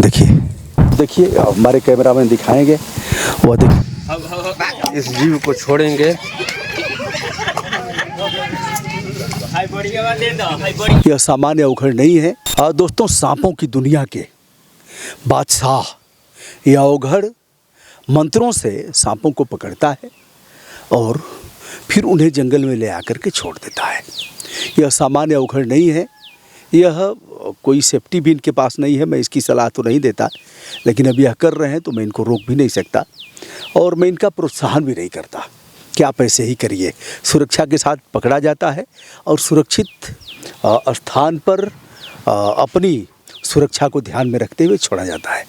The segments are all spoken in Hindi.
देखिए हमारे कैमरामैन दिखाएंगे वो देखिए इस जीव को छोड़ेंगे। यह सामान्य अवघड़ नहीं है दोस्तों, सांपों की दुनिया के बादशाह यह अवघड़ मंत्रों से सांपों को पकड़ता है और फिर उन्हें जंगल में ले आकर के छोड़ देता है। यह सामान्य अवघड़ नहीं है, यह कोई सेफ्टी भी इनके पास नहीं है। मैं इसकी सलाह तो नहीं देता, लेकिन अब यह कर रहे हैं तो मैं इनको रोक भी नहीं सकता और मैं इनका प्रोत्साहन भी नहीं करता कि आप ऐसे ही करिए। सुरक्षा के साथ पकड़ा जाता है और सुरक्षित स्थान पर अपनी सुरक्षा को ध्यान में रखते हुए छोड़ा जाता है।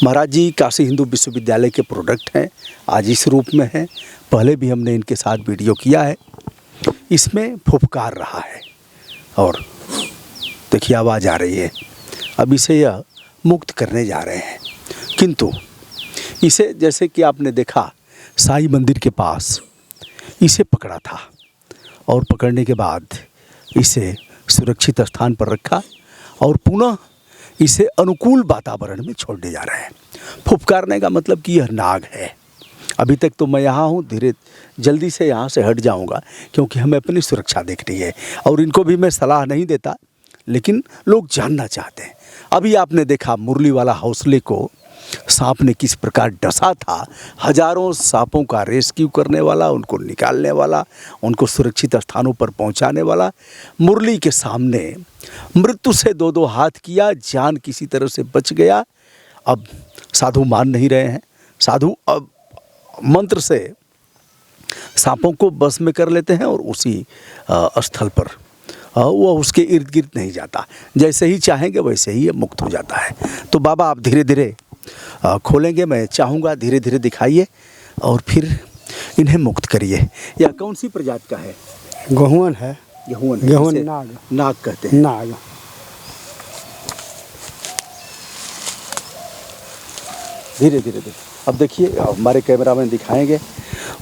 महाराज जी काशी हिंदू विश्वविद्यालय के प्रोडक्ट हैं, आज इस रूप में हैं। पहले भी हमने इनके साथ वीडियो किया है। इसमें फुफकार रहा है और देखिए आवाज़ आ रही है। अब इसे यह मुक्त करने जा रहे हैं, किंतु इसे जैसे कि आपने देखा साईं मंदिर के पास इसे पकड़ा था और पकड़ने के बाद इसे सुरक्षित स्थान पर रखा और पुनः इसे अनुकूल वातावरण में छोड़ने जा रहे हैं। फुफकारने का मतलब कि यह नाग है। अभी तक तो मैं यहाँ हूँ, धीरे जल्दी से यहाँ से हट जाऊँगा क्योंकि हमें अपनी सुरक्षा देखनी है और इनको भी मैं सलाह नहीं देता, लेकिन लोग जानना चाहते हैं। अभी आपने देखा मुरली वाला हौसले को सांप ने किस प्रकार डसा था। हजारों सांपों का रेस्क्यू करने वाला, उनको निकालने वाला, उनको सुरक्षित स्थानों पर पहुंचाने वाला मुरली के सामने मृत्यु से दो दो हाथ किया, जान किसी तरह से बच गया। अब साधु मान नहीं रहे हैं। साधु अब मंत्र से सांपों को बस में कर लेते हैं और उसी स्थल पर वह उसके इर्द गिर्द नहीं जाता। जैसे ही चाहेंगे वैसे ही ये मुक्त हो जाता है। तो बाबा आप धीरे धीरे खोलेंगे, मैं चाहूँगा धीरे धीरे दिखाइए और फिर इन्हें मुक्त करिए। यह कौन सी प्रजाति का है? गहुवन है। गहुवन नाग कहते हैं। नाग। धीरे धीरे अब देखिए हमारे कैमरामैन दिखाएंगे,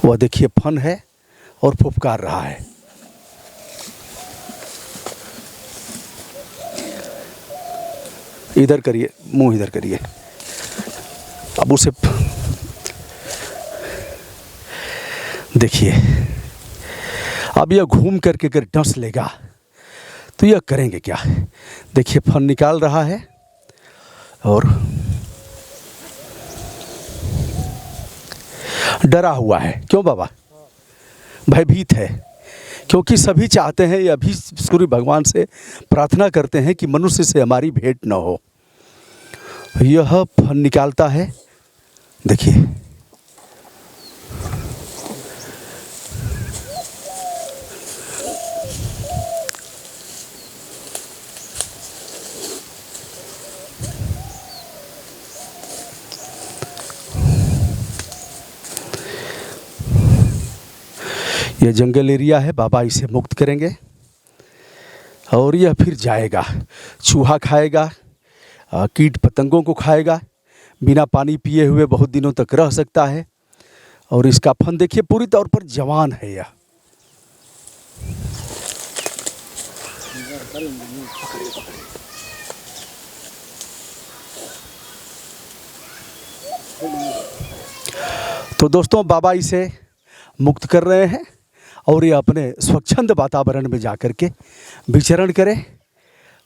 वह देखिए फन है और फुफकार रहा है। इधर करिए, मुंह इधर करिए। अब उसे देखिए, अब यह घूम करके अगर डंस लेगा तो यह करेंगे क्या? देखिए फन निकाल रहा है और डरा हुआ है। क्यों बाबा? भयभीत है, क्योंकि सभी चाहते हैं, यह भी सूर्य भगवान से प्रार्थना करते हैं कि मनुष्य से हमारी भेंट न हो। यह फन निकालता है, देखिए यह जंगल एरिया है। बाबा इसे मुक्त करेंगे और यह फिर जाएगा, चूहा खाएगा, कीट पतंगों को खाएगा, बिना पानी पिए हुए बहुत दिनों तक रह सकता है। और इसका फन देखिए, पूरी तौर पर जवान है यह। तो दोस्तों बाबा इसे मुक्त कर रहे हैं और ये अपने स्वच्छंद वातावरण में जाकर के विचरण करें।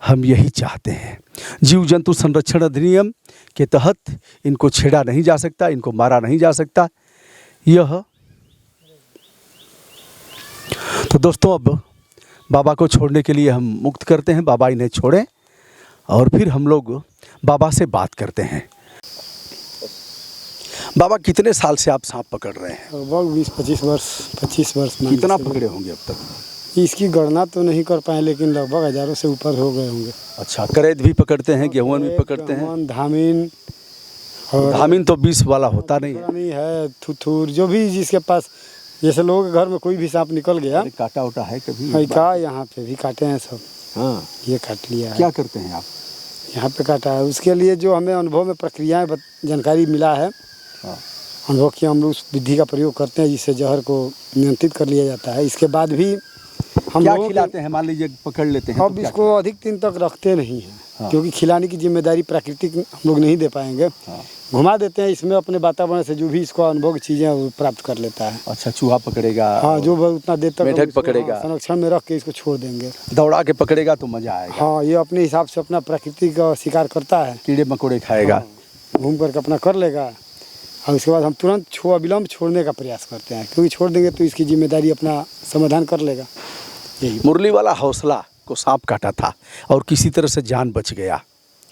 हम यही चाहते हैं। जीव जंतु संरक्षण अधिनियम के तहत इनको छेड़ा नहीं जा सकता, इनको मारा नहीं जा सकता। यह तो दोस्तों अब बाबा को छोड़ने के लिए हम मुक्त करते हैं। बाबा इन्हें छोड़ें और फिर हम लोग बाबा से बात करते हैं। बाबा कितने साल से आप सांप पकड़ रहे हैं? लगभग 20-25 वर्ष। 25 वर्ष। कितना पकड़े होंगे अब तक? इसकी गणना तो नहीं कर पाए, लेकिन लगभग हजारों से ऊपर हो गए होंगे। अच्छा, करैद भी पकड़ते हैं, गेहुआ भी पकड़ते हैं? धामीन। और धामीन तो 20 वाला होता नहीं है। थुथुर जो भी जिसके पास, जैसे लोगों के घर में कोई भी सांप निकल गया। काटा उटा है कभी? का यहाँ पे भी काटे हैं सब। हाँ, ये काट लिया है। क्या करते हैं आप? यहाँ पे काटा है। उसके लिए जो हमें अनुभव में प्रक्रियाएं जानकारी मिला है, अनुभव की, हम लोग उस विधि का प्रयोग करते हैं जिससे जहर को नियंत्रित कर लिया जाता है। इसके बाद भी हम क्या खिलाते हैं? मान लीजिए पकड़ लेते हैं अब इसको अधिक दिन तक रखते नहीं हैं। हाँ। क्योंकि खिलाने की जिम्मेदारी प्राकृतिक हम लोग नहीं दे पाएंगे। हाँ। घुमा देते हैं, इसमें अपने वातावरण से जो भी इसको अनुभव की चीज़ें वो प्राप्त कर लेता है। अच्छा, चूहा पकड़ेगा। हाँ, जो उतना देर तक हम मेढक इसको, पकड़ेगा। हाँ, संरक्षण में रख के इसको छोड़ देंगे। दौड़ा के पकड़ेगा तो मजा आएगा। हाँ, ये अपने हिसाब से अपना प्राकृतिक शिकार करता है। कीड़े मकोड़े खाएगा। घूम करके अपना कर लेगा और उसके बाद हम तुरंत अविलंब छोड़ने का प्रयास करते हैं, क्योंकि छोड़ देंगे तो इसकी जिम्मेदारी अपना समाधान कर लेगा। यही मुरली वाला हौसला को सांप काटा था और किसी तरह से जान बच गया।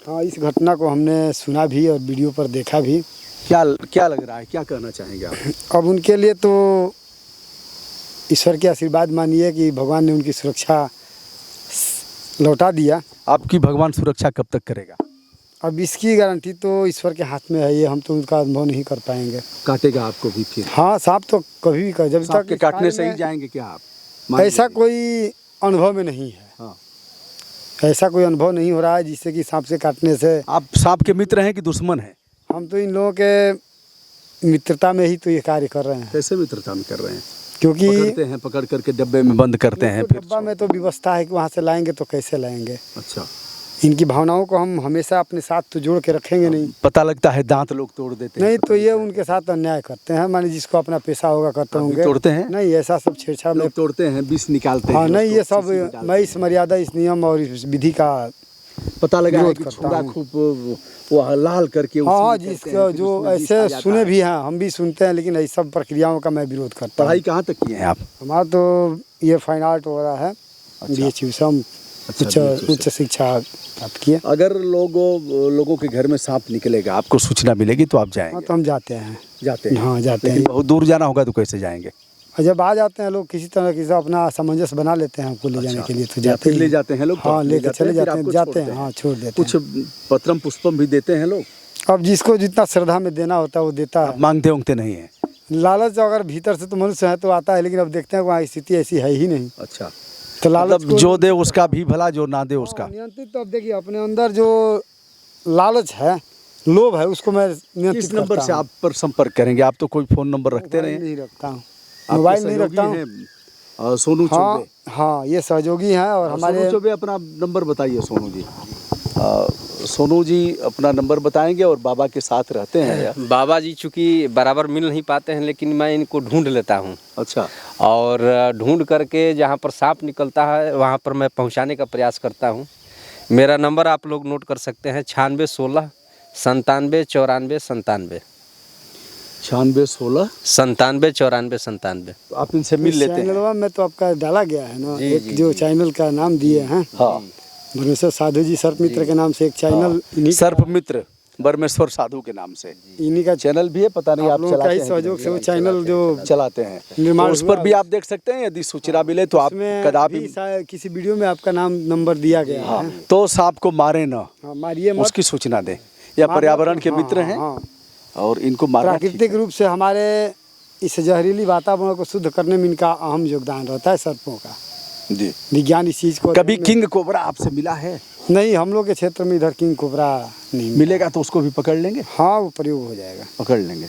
हाँ, इस घटना को हमने सुना भी और वीडियो पर देखा भी। क्या लग रहा है, क्या कहना चाहेंगे आप? अब उनके लिए तो ईश्वर के आशीर्वाद मानिए कि भगवान ने उनकी सुरक्षा लौटा दिया। आपकी भगवान सुरक्षा कब तक करेगा? अब इसकी गारंटी तो ईश्वर के हाथ में है, ये हम तो उनका अनुभव नहीं कर पाएंगे। काटेगा आपको भी फिर? हाँ, सांप तो कभी भी कर, जब सांप तक के काटने से ही जाएंगे क्या आप? ऐसा कोई अनुभव में नहीं है। हाँ। ऐसा कोई अनुभव नहीं हो रहा है जिससे कि सांप से काटने से। आप सांप के मित्र हैं कि दुश्मन हैं? हम तो इन लोगों के मित्रता में ही तो ये कार्य कर रहे हैं। कैसे मित्रता में कर रहे हैं? क्योंकि पकड़ते हैं, पकड़ करके डब्बे में बंद करते हैं, फिर डब्बा में तो व्यवस्था है कि वहाँ से लाएंगे तो कैसे लाएंगे। अच्छा, इनकी भावनाओं को हम हमेशा अपने साथ तो जोड़ के रखेंगे नहीं। पता लगता है दांत लोग तोड़ देते हैं। नहीं तो ये उनके साथ अन्याय करते हैं, माने जिसको अपना पैसा होगा करते आप भी होंगे। तोड़ते हैं? नहीं, ऐसा सब छेड़छाड़ में लोग तोड़ते हैं, विष निकालते हैं। हाँ, नहीं, लोग ये तो सब शीशी निकालते मैं इस मर्यादा, इस नियम और इस विधि का पता लगा है विरोध कि करता छुरा हूँ। खूब वो लाल करके हाँ, उसी में करते जिसका हैं, फिर जो उसमें विष आ ऐसे जाता सुने है। भी हैं, हम भी सुनते हैं, लेकिन ऐसी सब प्रक्रियाओं का मैं विरोध करता हूँ। पढ़ाई कहाँ तक किए हैं आप? हमारा तो ये फाइन आर्ट हो रहा है। BHU से हम उच्च शिक्षा प्राप्त किए। अगर लोगों के घर में सांप निकलेगा, आपको सूचना मिलेगी तो आप हाँ, जाएंगे? तो हम जाते हैं। जाते हैं? हाँ, जाते लेकिन हैं। बहुत दूर जाना होगा तो कैसे जाएंगे? और जब आ जाते हैं लोग किसी तरह की अपना सामंजस्य बना लेते हैं हमको ले जाने के लिए, तो या जाते फिर ही ले जाते हैं लोग? हाँ, लेके चले फिर जाते हैं, आपको जाते छोड़ते हैं। हाँ, छोड़ देते कुछ हैं। पत्रम पुष्पम भी देते हैं लोग? अब जिसको जितना श्रद्धा में देना होता है वो देता आप है। मांगते उंगते नहीं है? लालच अगर भीतर से तो मनुष्य है तो आता है, लेकिन अब देखते हैं वहाँ स्थिति ऐसी है ही नहीं। अच्छा, तो लालच मतलब जो दे उसका भी भला, जो ना दे उसका। नियंत्रित। तो अब देखिए, अपने अंदर जो लालच है, लोभ है, उसको मैं नियंत्रित किस नंबर करता से हूँ। आप पर संपर्क करेंगे? आप तो कोई फोन नंबर रखते नहीं हैं? नहीं रखता हूँ, आपके मोबाइल नहीं सहयोगी रखता हूँ। हैं, सोनू हाँ, चौबे। हाँ, ये सहयोगी हैं और हमारे। सोनू चौबे, अपना नंबर बताइए सोनू जी। सोनू जी अपना नंबर बताएंगे और बाबा के साथ रहते हैं। बाबा जी चूँकि बराबर मिल नहीं पाते हैं, लेकिन मैं इनको ढूंढ लेता हूँ अच्छा, और ढूंढ करके जहाँ पर सांप निकलता है वहाँ पर मैं पहुँचाने का प्रयास करता हूँ। मेरा नंबर आप लोग नोट कर सकते हैं, 9616 97 94 97 9616 97 94 97। तो आप इनसे मिल लेते हैं? चैनलवा में तो आपका डाला गया है ना, जी, एक जी, जो जी। चैनल का नाम दिए हैं। हाँ, बरमेश्वर साधु जी सर्प मित्र के नाम से एक चैनल, इन्हीं सर्प मित्र बरमेश्वर साधु के नाम से इन्हीं का चैनल भी है। पता नहीं आप आप लोगों का चलाते ही हैं? सहयोग से वो चैनल जो चलाते हैं, निर्माण तो उस पर हुआ भी आप देख सकते हैं। यदि सूचना मिले तो आप उसमें कदापि भी शायद किसी वीडियो में आपका नाम नंबर दिया गया है। तो सांप को मारे न, हाँ, मारिए मत। उसकी सूचना दें। या पर्यावरण के हाँ, मित्र हैं हाँ। और इनको मारना ठीक प्राकृतिक रूप से हमारे इस जहरीली वातावरण को शुद्ध करने में इनका अहम योगदान रहता है, सर्पों का। है। जी, विज्ञान इस चीज़ को कभी किंग कोबरा आपसे मिला है? नहीं, हम लोग के क्षेत्र में इधर किंग कोबरा नहीं मिला। मिलेगा तो उसको भी पकड़ लेंगे? हाँ, वो प्रयोग हो जाएगा। पकड़ लेंगे,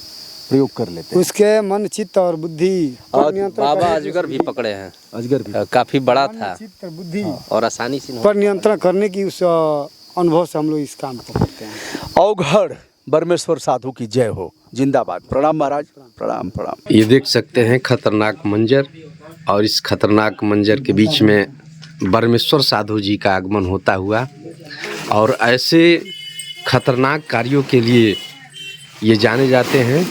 प्रयोग कर लेते हैं। उसके मन, चित्त और बुद्धि पर नियंत्रण बाबा करने- अजगर भी पकड़े हैं, अजगर भी? काफ़ी बड़ा मन, था चित्त और बुद्धि और आसानी से पर नियंत्रण करने की उस अनुभव से हम लोग इस काम को करते हैं। अवघड़ बरमेश्वर साधु की जय हो। जिंदाबाद। प्रणाम महाराज, प्रणाम प्रणाम। ये देख सकते हैं खतरनाक मंजर, और इस खतरनाक मंजर के बीच में बरमेश्वर साधु जी का आगमन होता हुआ, और ऐसे खतरनाक कार्यों के लिए ये जाने जाते हैं।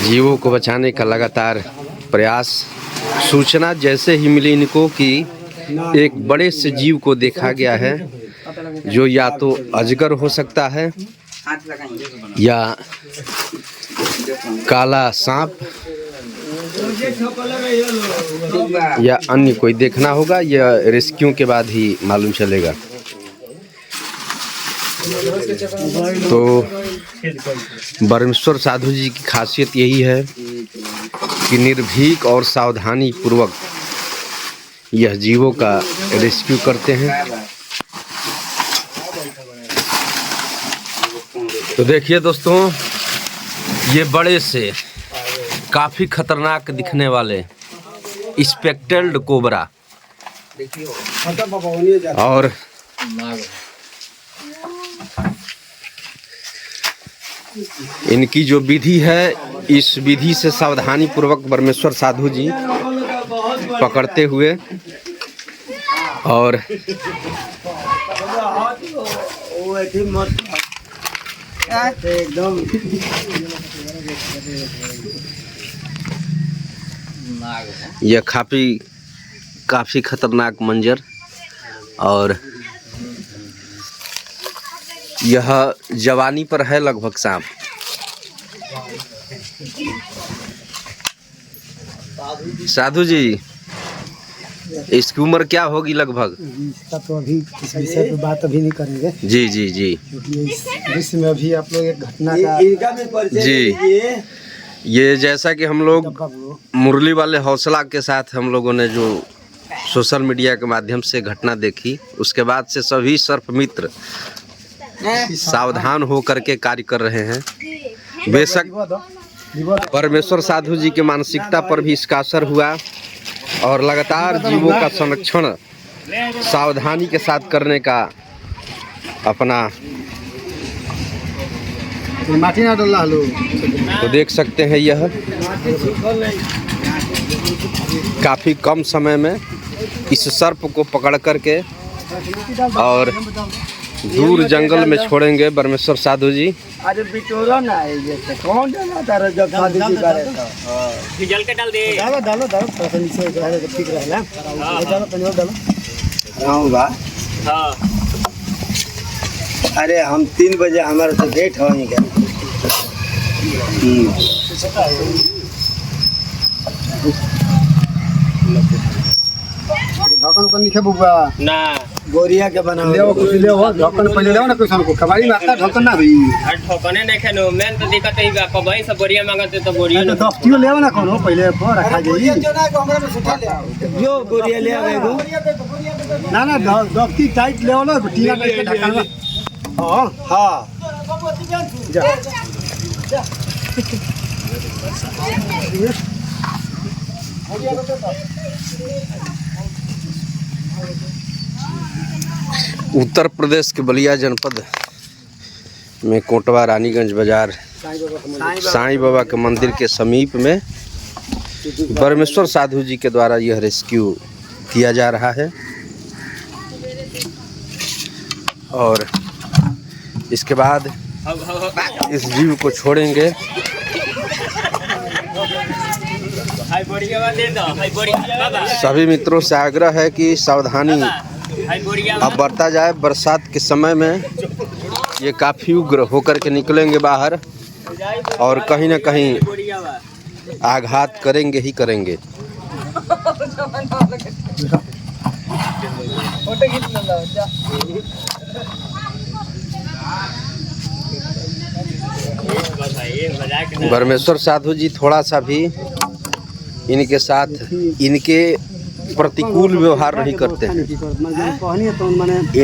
जीवों को बचाने का लगातार प्रयास। सूचना जैसे ही मिली इनको कि एक बड़े से जीव को देखा गया है, जो या तो अजगर हो सकता है या काला सांप या अन्य कोई देखना होगा, या रेस्क्यू के बाद ही मालूम चलेगा। तो बरमेश्वर साधु जी की खासियत यही है कि निर्भीक और सावधानी पूर्वक यह जीवों का रेस्क्यू करते हैं। तो देखिए दोस्तों, ये बड़े से काफ़ी खतरनाक दिखने वाले स्पेक्ट्रल्ड कोबरा और इनकी जो विधि है, इस विधि से सावधानी पूर्वक परमेश्वर साधु जी पकड़ते हुए और यह काफी खतरनाक मंजर, और यह जवानी पर है लगभग सांप। साधु जी, इसकी उम्र क्या होगी लगभग? इसका तो अभी इस विषय पे बात अभी नहीं करेंगे, जी जी जी, क्योंकि इस विषय में अभी आप लोग एक घटना का जी। ये जैसा कि हम लोग मुरली वाले हौसला के साथ हम लोगों ने जो सोशल मीडिया के माध्यम से घटना देखी, उसके बाद से सभी सर्प मित्र सावधान हो करके कार्य कर रहे हैं। बेशक परमेश्वर साधु जी के मानसिकता पर भी इसका असर हुआ और लगातार जीवों का संरक्षण सावधानी के साथ करने का अपना तो देख सकते हैं। यह काफ़ी कम समय में इस सर्प को पकड़ करके और दूर जंगल में छोड़ेंगे परमेश्वर साधु जी। अरे बिटोरा ना है ये कौन डालता है जब शादी की करे तो जल के डाल दे, डालो थोड़ा सा नीचे रहे तो ठीक रहेगा। डालो पनीर डालो। हां बा, हां। अरे हम 3 बजे हमारे से डेट हो ही गया। ढक्कन को नहीं बुआ ना गोरिया के बना ले कुछ ले ढक्कन पहले ले ना कुछ हमको खबारी में आता ढक्कन ना भाई ढक्कने नहीं खेनो मेन तो दिक्कत है बा कबई सब बोरिया मांगते तो बोरिया तो दफ्तियो ले ना कोनो पहले पर रखा जाई जो ना को हमरा में सुठा ले जो गोरिया ले आवेगो ना ना दफ्ती टाइट ले ना टीना टाइट के ढक्कन। हां हां जा उत्तर प्रदेश के बलिया जनपद में कोटवा रानीगंज बाजार साईं बाबा के मंदिर के समीप में परमेश्वर साधु जी के द्वारा यह रेस्क्यू किया जा रहा है और इसके बाद इस जीव को छोड़ेंगे। सभी मित्रों से आग्रह है कि सावधानी अब बरता जाए। बरसात के समय में ये काफ़ी उग्र होकर के निकलेंगे बाहर और कहीं ना कहीं आघात करेंगे ही करेंगे। परमेश्वर साधु जी थोड़ा सा भी इनके साथ इनके प्रतिकूल व्यवहार नहीं करते हैं।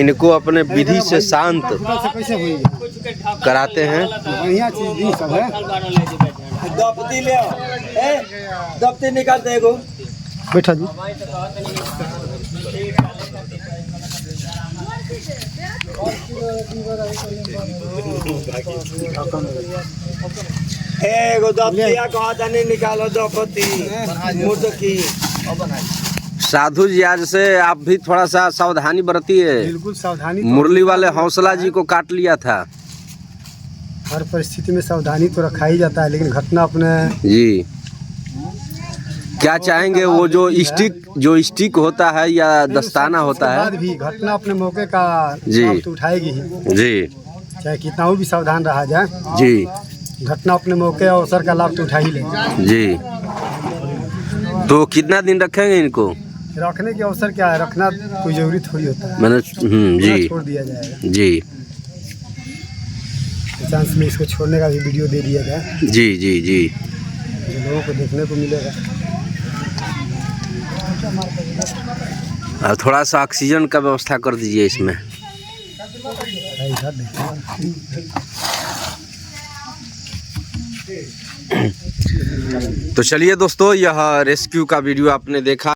इनको अपने विधि से शांत कराते हैं। दफ्ती ले दफ्ती निकालते हैं गो बैठा जी एगो दफ्तिया कहा जाने निकालो दफ्ती मुर्दकी। साधु जी आज से आप भी थोड़ा सा सावधानी बरतिए। बिल्कुल सावधानी मुरली वाले हौसला जी को काट लिया था। हर परिस्थिति में सावधानी तो रखा ही जाता है, लेकिन घटना अपने जी क्या चाहेंगे वो जो स्टिक होता है या दस्ताना होता है बाद भी घटना अपने मौके का जी लाभ तो उठाएगी ही, जी चाहे कितना भी सावधान रहा जाए। जी घटना अपने मौके और अवसर का लाभ तो उठा ही लेगी जी। तो कितना दिन रखेंगे इनको? रखने के अवसर क्या है, रखना कोई जरूरी थोड़ी होता है। मैंने जी छोड़ दिया जाएगा जी चांस में इसको छोड़ने का भी वीडियो दे दिया जाए जी जी जी जो लोगों को देखने को मिलेगा। और थोड़ा सा ऑक्सीजन का व्यवस्था कर दीजिए इसमें। तो चलिए दोस्तों, यह रेस्क्यू का वीडियो आपने देखा।